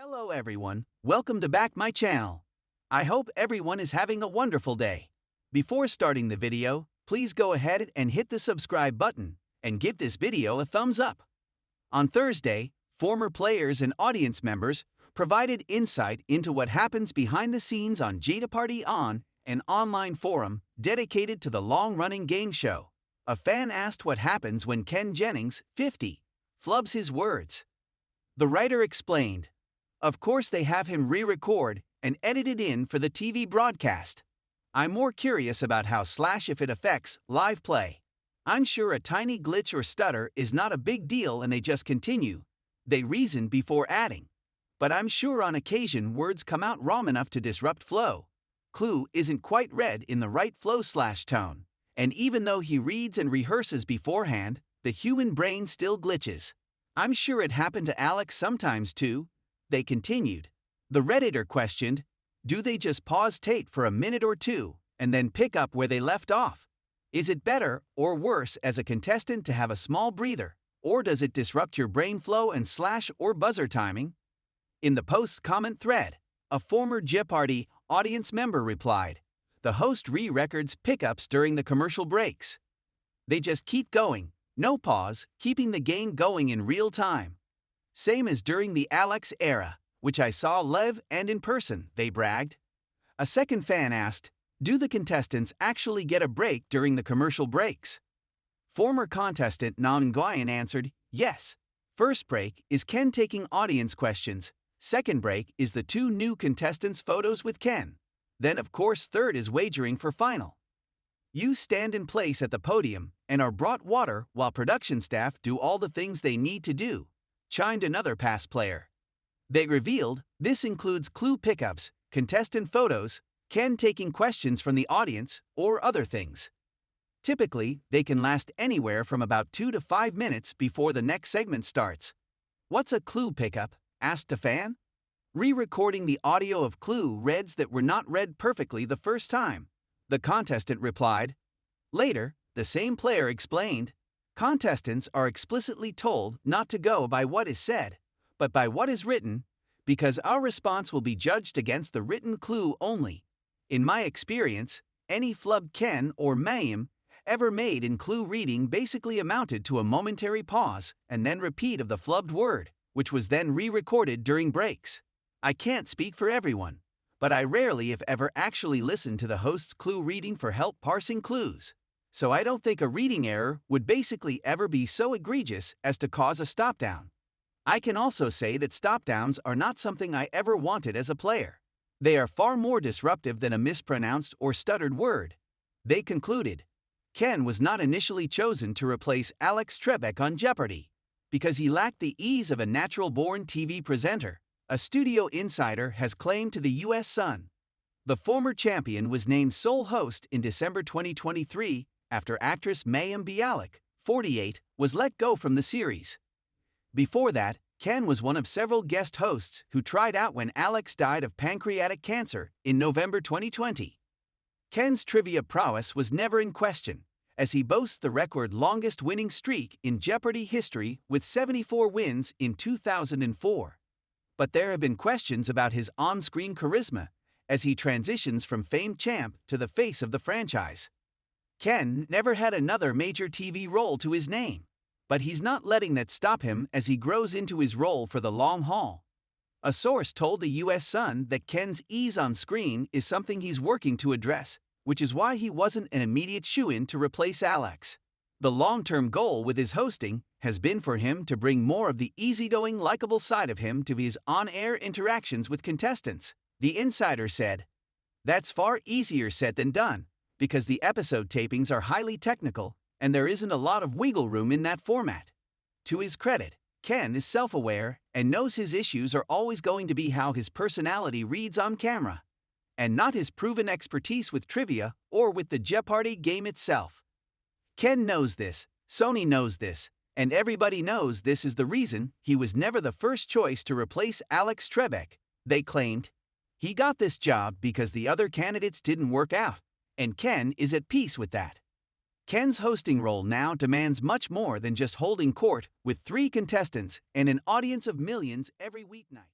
Hello everyone, welcome to back my channel. I hope everyone is having a wonderful day. Before starting the video, please go ahead and hit the subscribe button and give this video a thumbs up. On Thursday, former players and audience members provided insight into what happens behind the scenes on Jeopardy, an online forum dedicated to the long-running game show. A fan asked what happens when Ken Jennings, 50, flubs his words. The writer explained, "Of course they have him re-record and edit it in for the TV broadcast. I'm more curious about how / if it affects live play. I'm sure a tiny glitch or stutter is not a big deal and they just continue. They reason before adding. But I'm sure on occasion words come out wrong enough to disrupt flow. Clue isn't quite read in the right flow/tone. And even though he reads and rehearses beforehand, the human brain still glitches. I'm sure it happened to Alex sometimes too." They continued. The Redditor questioned, "Do they just pause tape for a minute or two and then pick up where they left off? Is it better or worse as a contestant to have a small breather, or does it disrupt your brain flow and / or buzzer timing?" In the post's comment thread, a former Jeopardy audience member replied, "The host re-records pickups during the commercial breaks. They just keep going, no pause, keeping the game going in real time. Same as during the Alex era, which I saw live and in person," they bragged. A second fan asked, "Do the contestants actually get a break during the commercial breaks?" Former contestant Nam Nguyen answered, "Yes. First break is Ken taking audience questions. Second break is the two new contestants' photos with Ken. Then of course third is wagering for final. You stand in place at the podium and are brought water while production staff do all the things they need to do," chimed another past player. They revealed this includes clue pickups, contestant photos, Ken taking questions from the audience, or other things. Typically, they can last anywhere from about 2 to 5 minutes before the next segment starts. "What's a clue pickup?" asked a fan. "Re-recording the audio of clue reads that were not read perfectly the first time," the contestant replied. Later, the same player explained, "Contestants are explicitly told not to go by what is said, but by what is written, because our response will be judged against the written clue only. In my experience, any flub Ken or mayim ever made in clue reading basically amounted to a momentary pause and then repeat of the flubbed word, which was then re-recorded during breaks. I can't speak for everyone, but I rarely if ever actually listen to the host's clue reading for help parsing clues. So I don't think a reading error would basically ever be so egregious as to cause a stop-down. I can also say that stop-downs are not something I ever wanted as a player. They are far more disruptive than a mispronounced or stuttered word." They concluded. Ken was not initially chosen to replace Alex Trebek on Jeopardy because he lacked the ease of a natural-born TV presenter, a studio insider has claimed to the U.S. Sun. The former champion was named sole host in December 2023 after actress Mayim Bialik, 48, was let go from the series. Before that, Ken was one of several guest hosts who tried out when Alex died of pancreatic cancer in November 2020. Ken's trivia prowess was never in question, as he boasts the record longest winning streak in Jeopardy history with 74 wins in 2004. But there have been questions about his on-screen charisma as he transitions from famed champ to the face of the franchise. Ken never had another major TV role to his name, but he's not letting that stop him as he grows into his role for the long haul. A source told the U.S. Sun that Ken's ease on screen is something he's working to address, which is why he wasn't an immediate shoo-in to replace Alex. The long-term goal with his hosting has been for him to bring more of the easygoing, likable side of him to his on-air interactions with contestants, the insider said. That's far easier said than done, because the episode tapings are highly technical, and there isn't a lot of wiggle room in that format. To his credit, Ken is self-aware and knows his issues are always going to be how his personality reads on camera, and not his proven expertise with trivia or with the Jeopardy game itself. Ken knows this, Sony knows this, and everybody knows this is the reason he was never the first choice to replace Alex Trebek, they claimed. He got this job because the other candidates didn't work out, and Ken is at peace with that. Ken's hosting role now demands much more than just holding court with 3 contestants and an audience of millions every weeknight.